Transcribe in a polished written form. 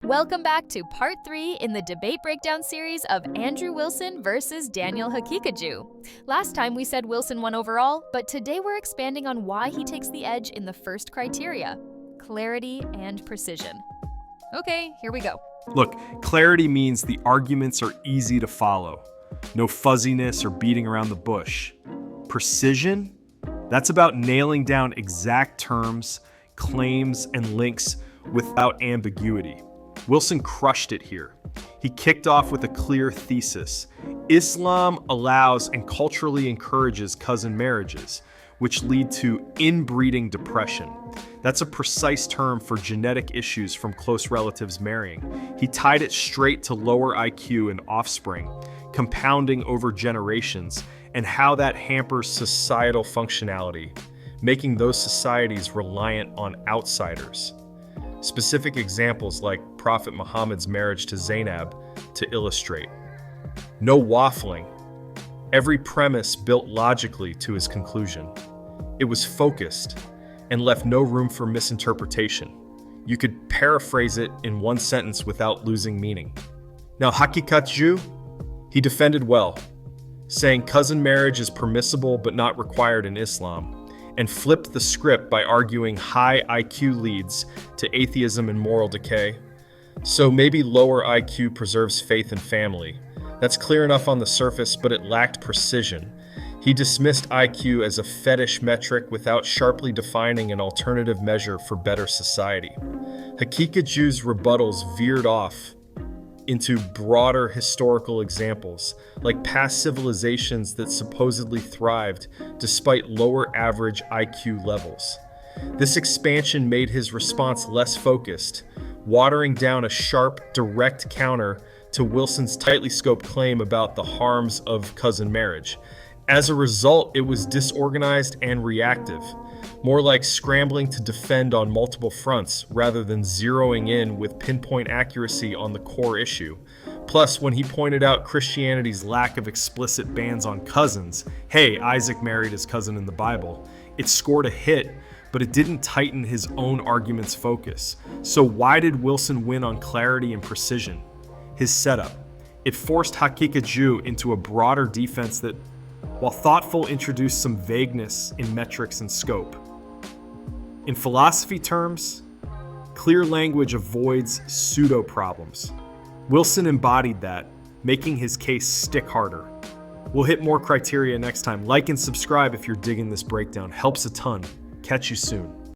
Welcome back to part 3 in the debate breakdown series of Andrew Wilson versus Daniel Haqiqatjou. Last time we said Wilson won overall, but today we're expanding on why he takes the edge in the first criteria: clarity and precision. Okay, here we go. Look, clarity means the arguments are easy to follow. No fuzziness or beating around the bush. Precision? That's about nailing down exact terms, claims, and links without ambiguity. Wilson crushed it here. He kicked off with a clear thesis. Islam allows and culturally encourages cousin marriages, which lead to inbreeding depression. That's a precise term for genetic issues from close relatives marrying. He tied it straight to lower IQ and offspring, compounding over generations, and how that hampers societal functionality, making those societies reliant on outsiders. Specific examples like Prophet Muhammad's marriage to Zainab to illustrate. No waffling. Every premise built logically to his conclusion. It was focused and left no room for misinterpretation. You could paraphrase it in one sentence without losing meaning. Now, Haqiqatjou, he defended well, saying cousin marriage is permissible but not required in Islam, and flipped the script by arguing high IQ leads to atheism and moral decay. So maybe lower IQ preserves faith and family. That's clear enough on the surface, but it lacked precision. He dismissed IQ as a fetish metric without sharply defining an alternative measure for better society. Haqiqatjou's rebuttals veered off into broader historical examples, like past civilizations that supposedly thrived despite lower average IQ levels. This expansion made his response less focused, watering down a sharp, direct counter to Wilson's tightly scoped claim about the harms of cousin marriage. As a result, it was disorganized and reactive, more like scrambling to defend on multiple fronts rather than zeroing in with pinpoint accuracy on the core issue. Plus, when he pointed out Christianity's lack of explicit bans on cousins, hey, Isaac married his cousin in the Bible, it scored a hit, but it didn't tighten his own argument's focus. So why did Wilson win on clarity and precision? His setup. It forced Haqiqatjou into a broader defense that, while thoughtful, introduced some vagueness in metrics and scope. In philosophy terms, clear language avoids pseudo-problems. Wilson embodied that, making his case stick harder. We'll hit more criteria next time. Like and subscribe if you're digging this breakdown. Helps a ton. Catch you soon.